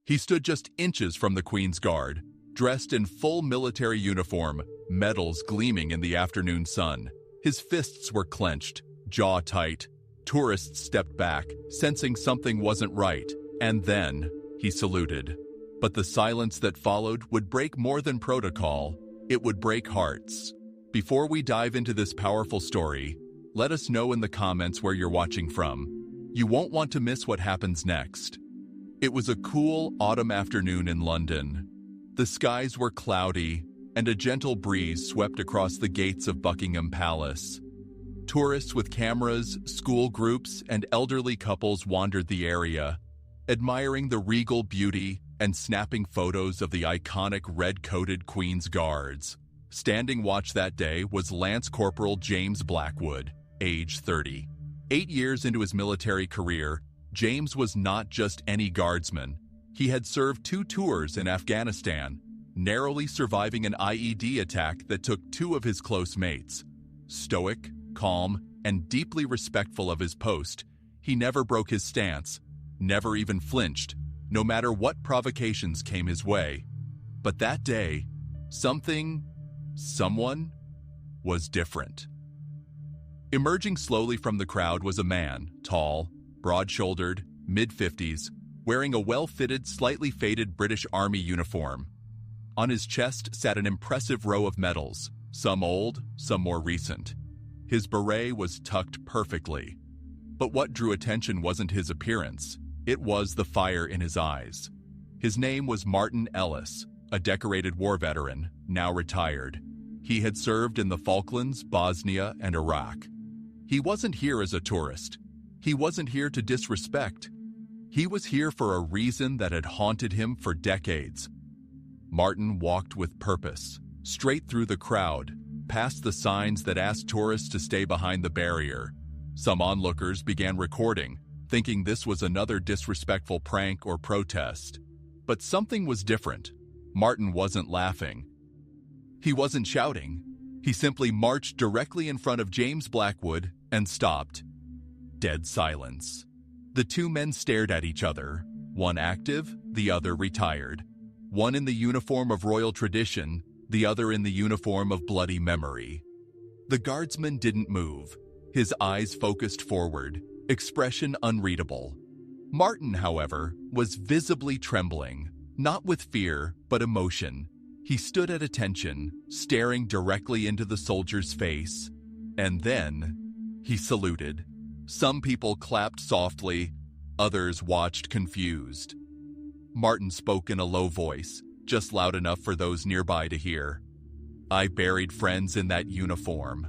He stood just inches from the Queen's Guard, dressed in full military uniform, medals gleaming in the afternoon sun. His fists were clenched, jaw tight. Tourists stepped back, sensing something wasn't right, and then he saluted. But the silence that followed would break more than protocol. It would break hearts. Before we dive into this powerful story, let us know in the comments where you're watching from. You won't want to miss what happens next. It was a cool autumn afternoon in London. The skies were cloudy, and a gentle breeze swept across the gates of Buckingham Palace. Tourists with cameras, school groups, and elderly couples wandered the area, admiring the regal beauty and snapping photos of the iconic red-coated Queen's Guards. Standing watch that day was Lance Corporal James Blackwood, age 30. 8 years into his military career, James was not just any guardsman. He had served 2 tours in Afghanistan, narrowly surviving an IED attack that took 2 of his close mates. Stoic, calm, and deeply respectful of his post, he never broke his stance, never even flinched, no matter what provocations came his way. But that day, someone was different. Emerging slowly from the crowd was a man, tall, broad-shouldered, mid-50s, wearing a well-fitted, slightly faded British Army uniform. On his chest sat an impressive row of medals, some old, some more recent. His beret was tucked perfectly. But what drew attention wasn't his appearance, it was the fire in his eyes. His name was Martin Ellis, a decorated war veteran, now retired. He had served in the Falklands, Bosnia, and Iraq. He wasn't here as a tourist. He wasn't here to disrespect. He was here for a reason that had haunted him for decades. Martin walked with purpose, straight through the crowd, past the signs that asked tourists to stay behind the barrier. Some onlookers began recording, thinking this was another disrespectful prank or protest. But something was different. Martin wasn't laughing. He wasn't shouting. He simply marched directly in front of James Blackwood and stopped. Dead silence. The 2 men stared at each other, one active, the other retired. One in the uniform of royal tradition, the other in the uniform of bloody memory. The guardsman didn't move, his eyes focused forward, expression unreadable. Martin, however, was visibly trembling, not with fear, but emotion. He stood at attention, staring directly into the soldier's face. And then, he saluted. Some people clapped softly, others watched confused. Martin spoke in a low voice, just loud enough for those nearby to hear. I buried friends in that uniform.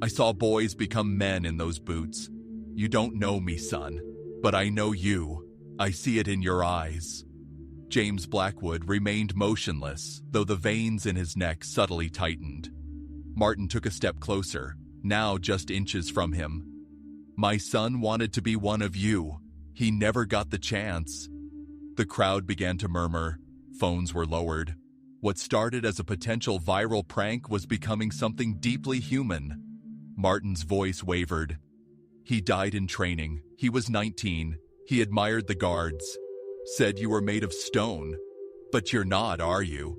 I saw boys become men in those boots. You don't know me, son, but I know you. I see it in your eyes. James Blackwood remained motionless, though the veins in his neck subtly tightened. Martin took a step closer, now just inches from him. My son wanted to be one of you. He never got the chance. The crowd began to murmur. Phones were lowered. What started as a potential viral prank was becoming something deeply human. Martin's voice wavered. He died in training. He was 19. He admired the guards. Said you were made of stone. But you're not, are you?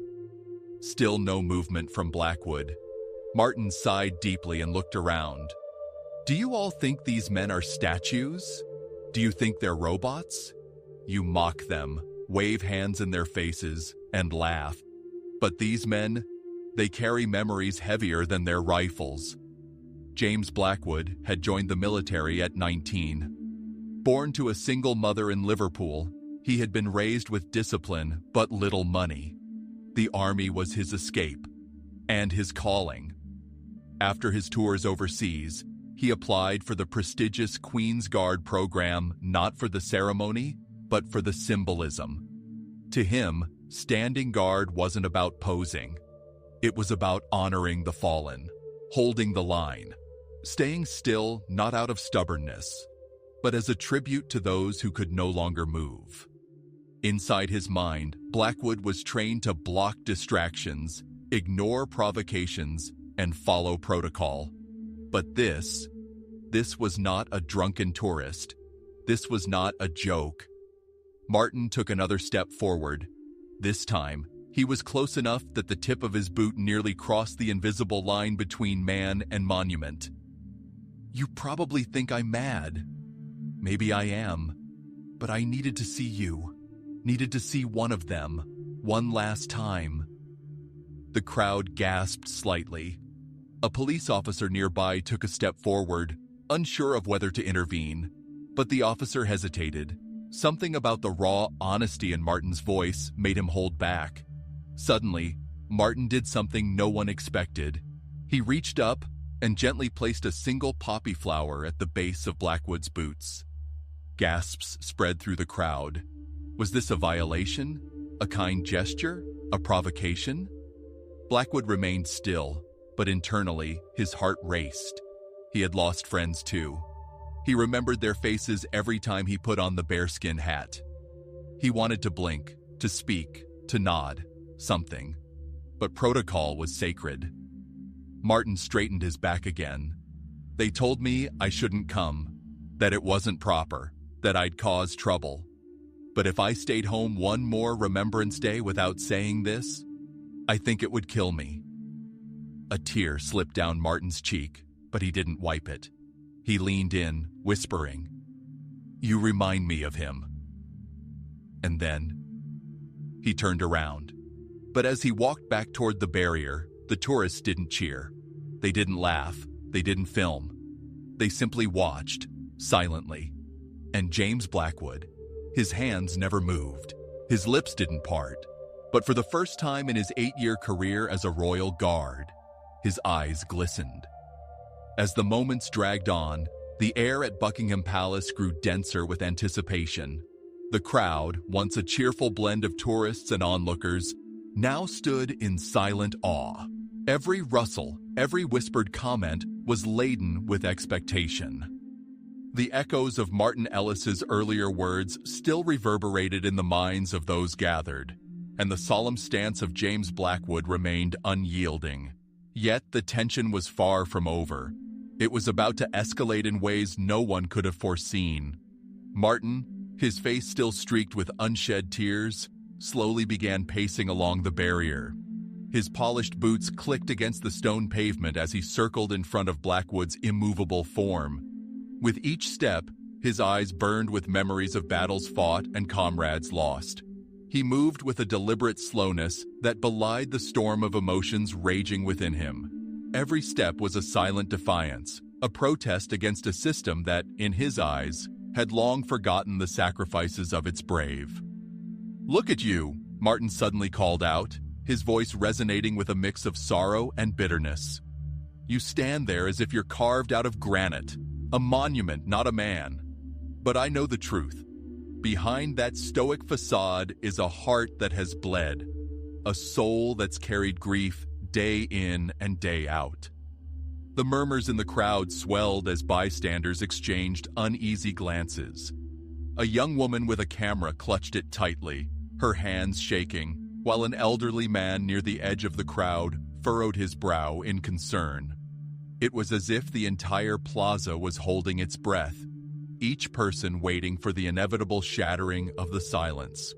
Still no movement from Blackwood. Martin sighed deeply and looked around. Do you all think these men are statues? Do you think they're robots? You mock them, wave hands in their faces, and laugh. But these men, they carry memories heavier than their rifles. James Blackwood had joined the military at 19. Born to a single mother in Liverpool, he had been raised with discipline but little money. The army was his escape and his calling. After his tours overseas, he applied for the prestigious Queen's Guard program, not for the ceremony, but for the symbolism. To him, standing guard wasn't about posing. It was about honoring the fallen, holding the line, staying still not out of stubbornness, but as a tribute to those who could no longer move. Inside his mind, Blackwood was trained to block distractions, ignore provocations, and follow protocol. But this was not a drunken tourist. This was not a joke. Martin took another step forward. This time, he was close enough that the tip of his boot nearly crossed the invisible line between man and monument. "You probably think I'm mad. Maybe I am. But I needed to see you. Needed to see one of them. One last time." The crowd gasped slightly. A police officer nearby took a step forward, unsure of whether to intervene. But the officer hesitated. Something about the raw honesty in Martin's voice made him hold back. Suddenly, Martin did something no one expected. He reached up and gently placed a single poppy flower at the base of Blackwood's boots. Gasps spread through the crowd. Was this a violation? A kind gesture? A provocation? Blackwood remained still, but internally, his heart raced. He had lost friends too. He remembered their faces every time he put on the bearskin hat. He wanted to blink, to speak, to nod, something. But protocol was sacred. Martin straightened his back again. "They told me I shouldn't come, that it wasn't proper, that I'd cause trouble. But if I stayed home one more Remembrance Day without saying this, I think it would kill me." A tear slipped down Martin's cheek, but he didn't wipe it. He leaned in, whispering, "You remind me of him." And then he turned around. But as he walked back toward the barrier, the tourists didn't cheer. They didn't laugh. They didn't film. They simply watched, silently. And James Blackwood, his hands never moved. His lips didn't part. But for the first time in his 8-year career as a royal guard, his eyes glistened. As the moments dragged on, the air at Buckingham Palace grew denser with anticipation. The crowd, once a cheerful blend of tourists and onlookers, now stood in silent awe. Every rustle, every whispered comment was laden with expectation. The echoes of Martin Ellis's earlier words still reverberated in the minds of those gathered, and the solemn stance of James Blackwood remained unyielding. Yet the tension was far from over. It was about to escalate in ways no one could have foreseen. Martin, his face still streaked with unshed tears, slowly began pacing along the barrier. His polished boots clicked against the stone pavement as he circled in front of Blackwood's immovable form. With each step, his eyes burned with memories of battles fought and comrades lost. He moved with a deliberate slowness that belied the storm of emotions raging within him. Every step was a silent defiance, a protest against a system that, in his eyes, had long forgotten the sacrifices of its brave. "Look at you," Martin suddenly called out, his voice resonating with a mix of sorrow and bitterness. "You stand there as if you're carved out of granite, a monument, not a man. But I know the truth. Behind that stoic facade is a heart that has bled, a soul that's carried grief day in and day out." The murmurs in the crowd swelled as bystanders exchanged uneasy glances. A young woman with a camera clutched it tightly, her hands shaking, while an elderly man near the edge of the crowd furrowed his brow in concern. It was as if the entire plaza was holding its breath, each person waiting for the inevitable shattering of the silence.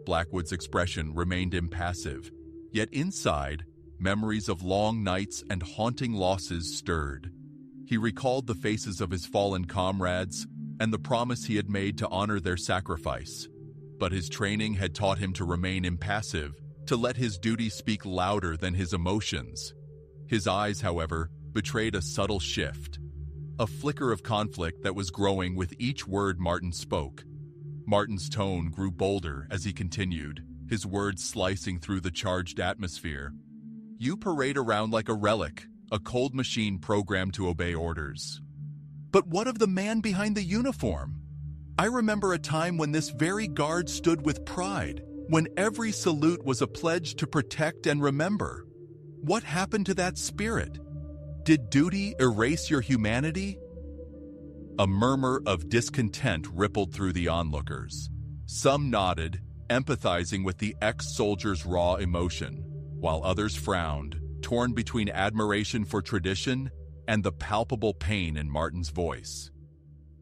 Blackwood's expression remained impassive, yet inside, memories of long nights and haunting losses stirred. He recalled the faces of his fallen comrades and the promise he had made to honor their sacrifice. But his training had taught him to remain impassive, to let his duty speak louder than his emotions. His eyes, however, betrayed a subtle shift, a flicker of conflict that was growing with each word Martin spoke. Martin's tone grew bolder as he continued, his words slicing through the charged atmosphere. "You parade around like a relic, a cold machine programmed to obey orders. But what of the man behind the uniform? I remember a time when this very guard stood with pride, when every salute was a pledge to protect and remember. What happened to that spirit? Did duty erase your humanity?" A murmur of discontent rippled through the onlookers. Some nodded, empathizing with the ex-soldier's raw emotion, while others frowned, torn between admiration for tradition and the palpable pain in Martin's voice.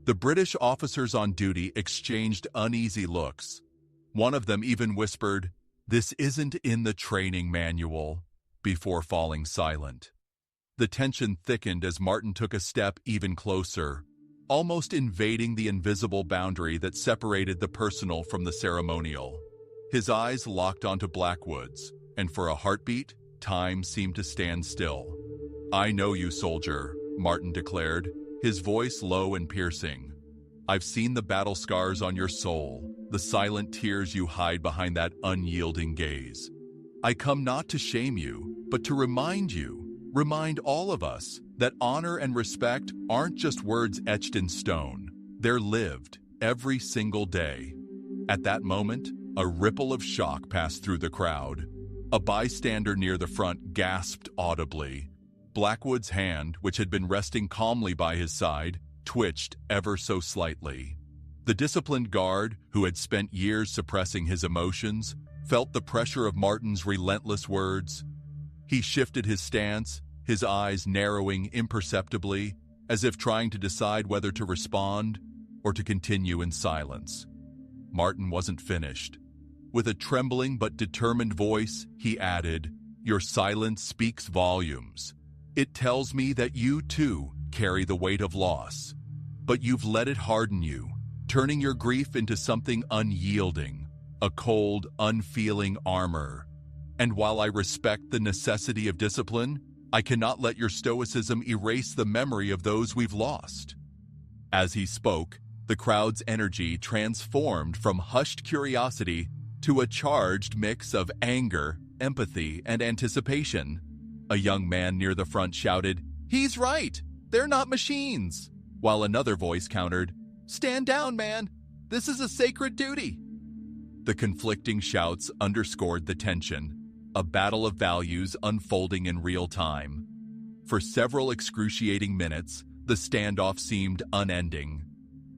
The British officers on duty exchanged uneasy looks. One of them even whispered, "This isn't in the training manual," before falling silent. The tension thickened as Martin took a step even closer, almost invading the invisible boundary that separated the personal from the ceremonial. His eyes locked onto Blackwood's, and for a heartbeat, time seemed to stand still. "I know you, soldier," Martin declared, his voice low and piercing. "I've seen the battle scars on your soul, the silent tears you hide behind that unyielding gaze. I come not to shame you, but to remind all of us, that honor and respect aren't just words etched in stone. They're lived every single day." At that moment, a ripple of shock passed through the crowd. A bystander near the front gasped audibly. Blackwood's hand, which had been resting calmly by his side, twitched ever so slightly. The disciplined guard, who had spent years suppressing his emotions, felt the pressure of Martin's relentless words. He shifted his stance, his eyes narrowing imperceptibly, as if trying to decide whether to respond or to continue in silence. Martin wasn't finished. With a trembling but determined voice, he added, "Your silence speaks volumes. It tells me that you, too, carry the weight of loss. But you've let it harden you, turning your grief into something unyielding, a cold, unfeeling armor. And while I respect the necessity of discipline, I cannot let your stoicism erase the memory of those we've lost." As he spoke, the crowd's energy transformed from hushed curiosity to a charged mix of anger, empathy, and anticipation. A young man near the front shouted, "He's right! They're not machines!" While another voice countered, "Stand down, man! This is a sacred duty!" The conflicting shouts underscored the tension, a battle of values unfolding in real time. For several excruciating minutes, the standoff seemed unending.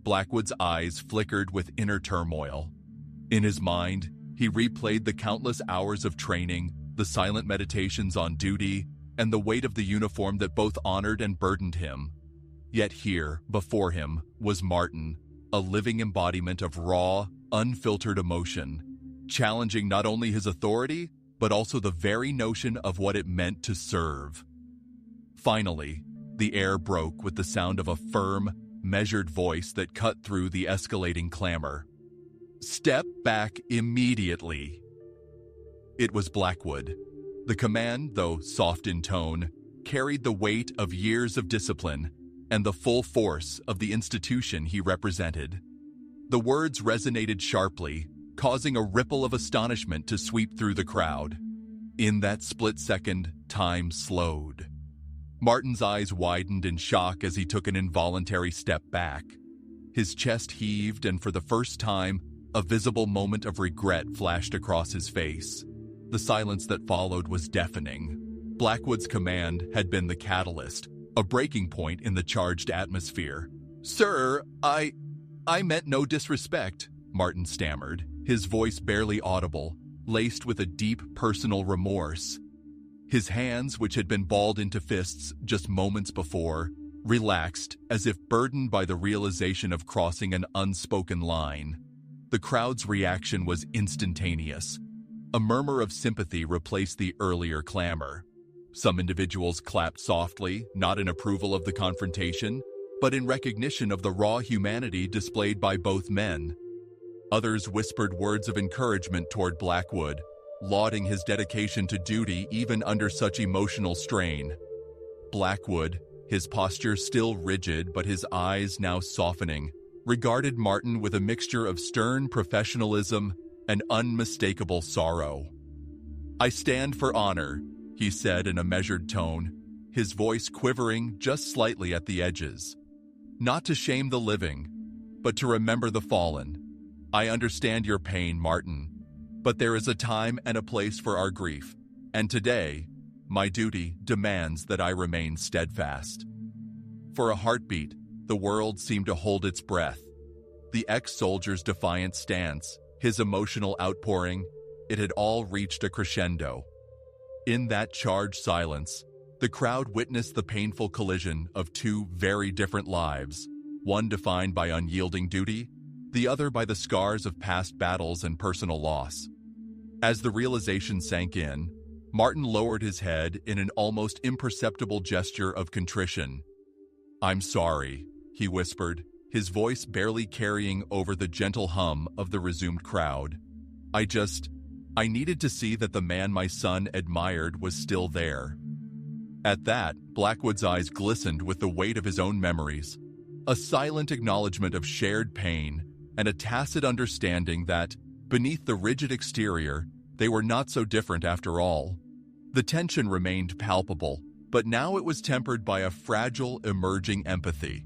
Blackwood's eyes flickered with inner turmoil. In his mind, he replayed the countless hours of training, the silent meditations on duty, and the weight of the uniform that both honored and burdened him. Yet here, before him, was Martin, a living embodiment of raw, unfiltered emotion, challenging not only his authority, but also the very notion of what it meant to serve. Finally, the air broke with the sound of a firm, measured voice that cut through the escalating clamor. "Step back immediately." It was Blackwood. The command, though soft in tone, carried the weight of years of discipline and the full force of the institution he represented. The words resonated sharply, causing a ripple of astonishment to sweep through the crowd. In that split second, time slowed. Martin's eyes widened in shock as he took an involuntary step back. His chest heaved, and for the first time, a visible moment of regret flashed across his face. The silence that followed was deafening. Blackwood's command had been the catalyst, a breaking point in the charged atmosphere. "Sir, I meant no disrespect," Martin stammered, his voice barely audible, laced with a deep personal remorse. His hands, which had been balled into fists just moments before, relaxed as if burdened by the realization of crossing an unspoken line. The crowd's reaction was instantaneous. A murmur of sympathy replaced the earlier clamor. Some individuals clapped softly, not in approval of the confrontation, but in recognition of the raw humanity displayed by both men. Others whispered words of encouragement toward Blackwood, lauding his dedication to duty even under such emotional strain. Blackwood, his posture still rigid but his eyes now softening, regarded Martin with a mixture of stern professionalism and unmistakable sorrow. "I stand for honor," he said in a measured tone, his voice quivering just slightly at the edges. "Not to shame the living, but to remember the fallen. I understand your pain, Martin, but there is a time and a place for our grief, and today, my duty demands that I remain steadfast." For a heartbeat, the world seemed to hold its breath. The ex-soldier's defiant stance, his emotional outpouring, it had all reached a crescendo. In that charged silence, the crowd witnessed the painful collision of two very different lives, one defined by unyielding duty, the other by the scars of past battles and personal loss. As the realization sank in, Martin lowered his head in an almost imperceptible gesture of contrition. "I'm sorry," he whispered, his voice barely carrying over the gentle hum of the resumed crowd. I needed to see that the man my son admired was still there." At that, Blackwood's eyes glistened with the weight of his own memories, a silent acknowledgement of shared pain and a tacit understanding that, beneath the rigid exterior, they were not so different after all. The tension remained palpable, but now it was tempered by a fragile, emerging empathy.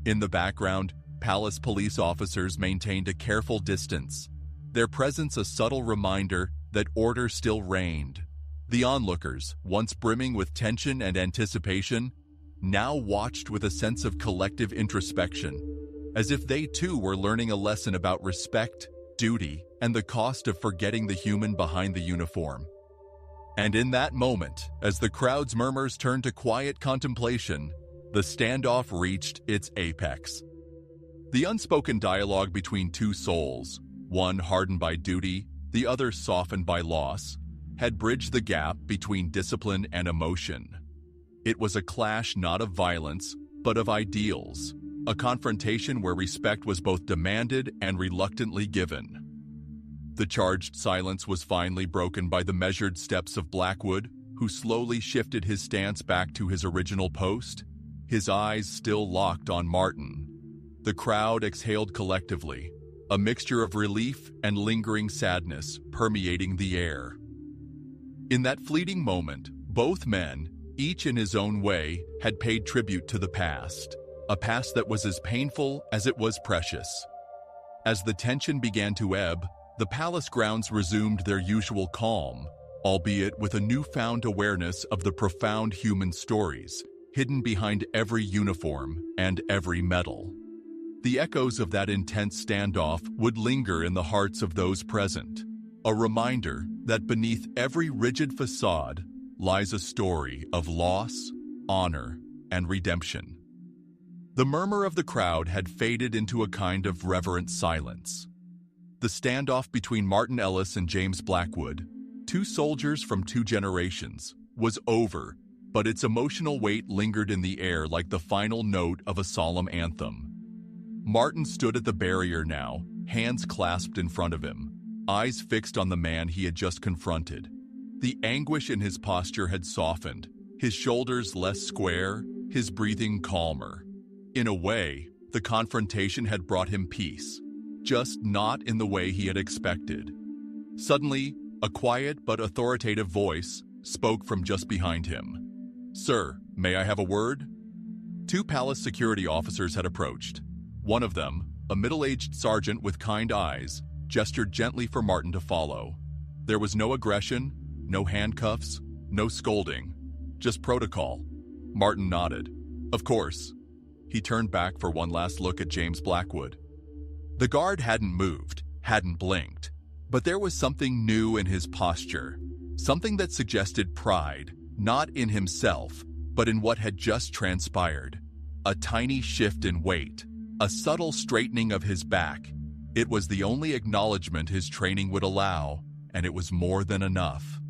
In the background, Palace police officers maintained a careful distance, their presence a subtle reminder that order still reigned. The onlookers, once brimming with tension and anticipation, now watched with a sense of collective introspection, as if they too were learning a lesson about respect, duty, and the cost of forgetting the human behind the uniform. And in that moment, as the crowd's murmurs turned to quiet contemplation, the standoff reached its apex. The unspoken dialogue between two souls, one hardened by duty, the other softened by loss, had bridged the gap between discipline and emotion. It was a clash not of violence, but of ideals, a confrontation where respect was both demanded and reluctantly given. The charged silence was finally broken by the measured steps of Blackwood, who slowly shifted his stance back to his original post, his eyes still locked on Martin. The crowd exhaled collectively, a mixture of relief and lingering sadness permeating the air. In that fleeting moment, both men, each in his own way, had paid tribute to the past, a past that was as painful as it was precious. As the tension began to ebb, the palace grounds resumed their usual calm, albeit with a newfound awareness of the profound human stories hidden behind every uniform and every medal. The echoes of that intense standoff would linger in the hearts of those present, a reminder that beneath every rigid facade lies a story of loss, honor, and redemption. The murmur of the crowd had faded into a kind of reverent silence. The standoff between Martin Ellis and James Blackwood, two soldiers from two generations, was over, but its emotional weight lingered in the air like the final note of a solemn anthem. Martin stood at the barrier now, hands clasped in front of him, eyes fixed on the man he had just confronted. The anguish in his posture had softened, his shoulders less square, his breathing calmer. In a way, the confrontation had brought him peace, just not in the way he had expected. Suddenly, a quiet but authoritative voice spoke from just behind him. "Sir, may I have a word?" Two palace security officers had approached. One of them, a middle-aged sergeant with kind eyes, gestured gently for Martin to follow. There was no aggression, no handcuffs, no scolding, just protocol. Martin nodded. Of course. He turned back for one last look at James Blackwood. The guard hadn't moved, hadn't blinked, but there was something new in his posture, something that suggested pride, not in himself, but in what had just transpired. A tiny shift in weight, a subtle straightening of his back. It was the only acknowledgement his training would allow, and it was more than enough.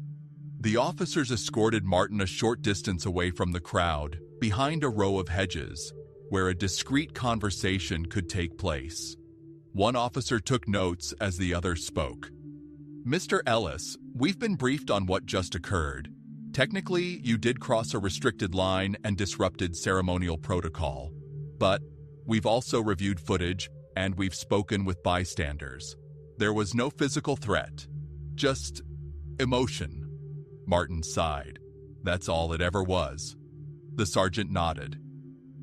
The officers escorted Martin a short distance away from the crowd, behind a row of hedges, where a discreet conversation could take place. One officer took notes as the other spoke. "Mr. Ellis, we've been briefed on what just occurred. Technically, you did cross a restricted line and disrupted ceremonial protocol. But we've also reviewed footage and we've spoken with bystanders. There was no physical threat, just emotion." Martin sighed. "That's all it ever was." The sergeant nodded.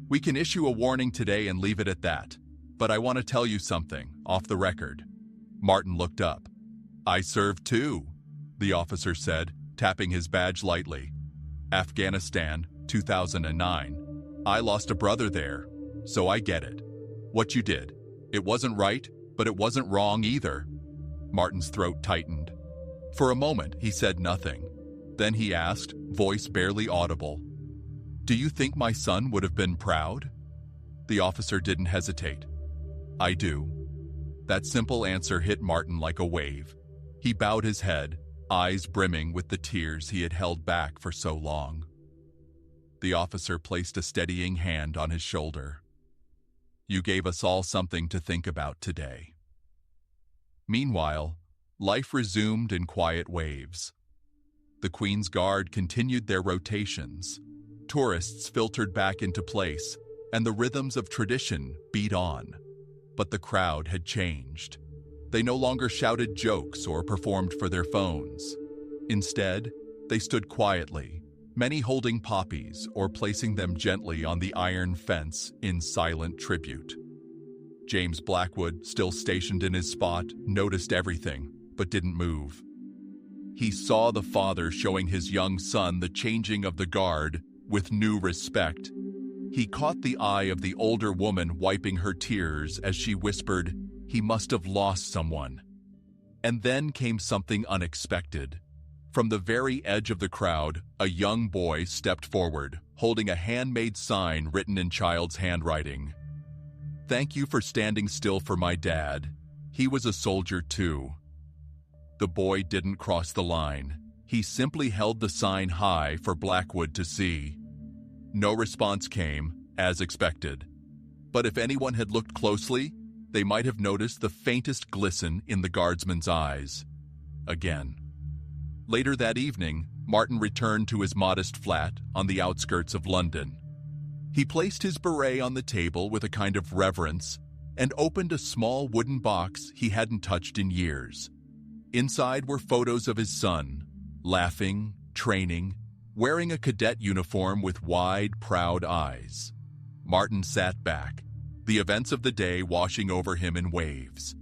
"We can issue a warning today and leave it at that. But I want to tell you something, off the record." Martin looked up. "I served too," the officer said, tapping his badge lightly. "Afghanistan, 2009. I lost a brother there, so I get it. What you did, it wasn't right, but it wasn't wrong either." Martin's throat tightened. For a moment, he said nothing. Then he asked, voice barely audible, "Do you think my son would have been proud?" The officer didn't hesitate. "I do." That simple answer hit Martin like a wave. He bowed his head, eyes brimming with the tears he had held back for so long. The officer placed a steadying hand on his shoulder. "You gave us all something to think about today." Meanwhile, life resumed in quiet waves. The Queen's Guard continued their rotations. Tourists filtered back into place, and the rhythms of tradition beat on. But the crowd had changed. They no longer shouted jokes or performed for their phones. Instead, they stood quietly, many holding poppies or placing them gently on the iron fence in silent tribute. James Blackwood, still stationed in his spot, noticed everything, but didn't move. He saw the father showing his young son the changing of the guard with new respect. He caught the eye of the older woman wiping her tears as she whispered, "He must have lost someone." And then came something unexpected. From the very edge of the crowd, a young boy stepped forward, holding a handmade sign written in child's handwriting. "Thank you for standing still for my dad. He was a soldier too." The boy didn't cross the line. He simply held the sign high for Blackwood to see. No response came, as expected. But if anyone had looked closely, they might have noticed the faintest glisten in the guardsman's eyes. Again. Later that evening, Martin returned to his modest flat on the outskirts of London. He placed his beret on the table with a kind of reverence and opened a small wooden box he hadn't touched in years. Inside were photos of his son, laughing, training, wearing a cadet uniform with wide, proud eyes. Martin sat back, the events of the day washing over him in waves.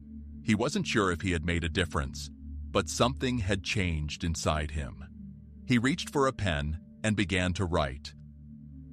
He wasn't sure if he had made a difference, but something had changed inside him. He reached for a pen and began to write.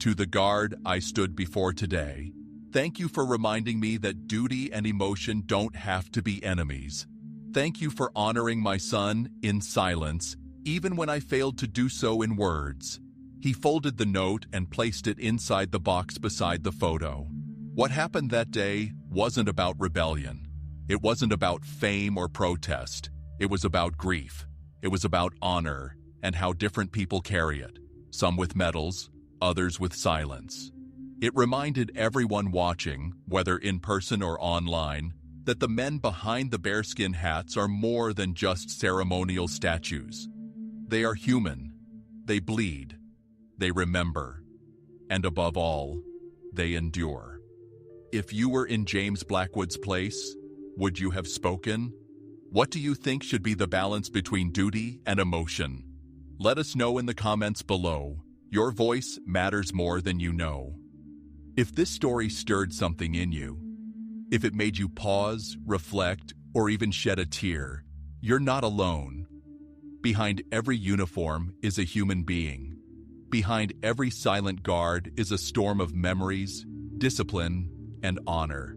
"To the guard I stood before today, thank you for reminding me that duty and emotion don't have to be enemies. Thank you for honoring my son in silence, even when I failed to do so in words." He folded the note and placed it inside the box beside the photo. What happened that day wasn't about rebellion. It wasn't about fame or protest. It was about grief. It was about honor and how different people carry it, some with medals, others with silence. It reminded everyone watching, whether in person or online, that the men behind the bearskin hats are more than just ceremonial statues. They are human. They bleed. They remember. And above all, they endure. If you were in James Blackwood's place, would you have spoken? What do you think should be the balance between duty and emotion? Let us know in the comments below. Your voice matters more than you know. If this story stirred something in you, if it made you pause, reflect, or even shed a tear, you're not alone. Behind every uniform is a human being. Behind every silent guard is a storm of memories, discipline, and honor.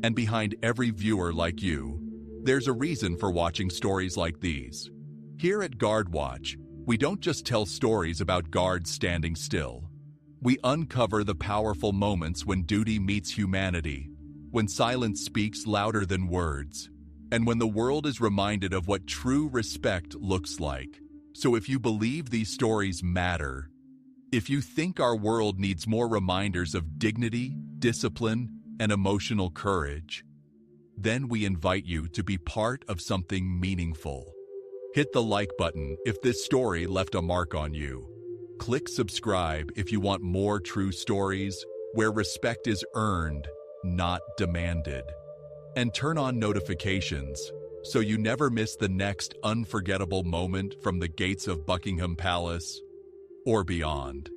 And behind every viewer like you, there's a reason for watching stories like these. Here at Guard Watch, we don't just tell stories about guards standing still. We uncover the powerful moments when duty meets humanity, when silence speaks louder than words, and when the world is reminded of what true respect looks like. So if you believe these stories matter, if you think our world needs more reminders of dignity, discipline, and emotional courage, then we invite you to be part of something meaningful. Hit the like button if this story left a mark on you. Click subscribe if you want more true stories where respect is earned, not demanded. And turn on notifications so you never miss the next unforgettable moment from the gates of Buckingham Palace or beyond.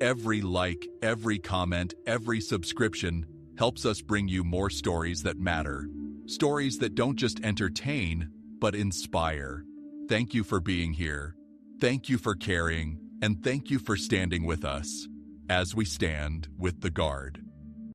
Every like, every comment, every subscription helps us bring you more stories that matter. Stories that don't just entertain, but inspire. Thank you for being here. Thank you for caring, and thank you for standing with us as we stand with the Guard.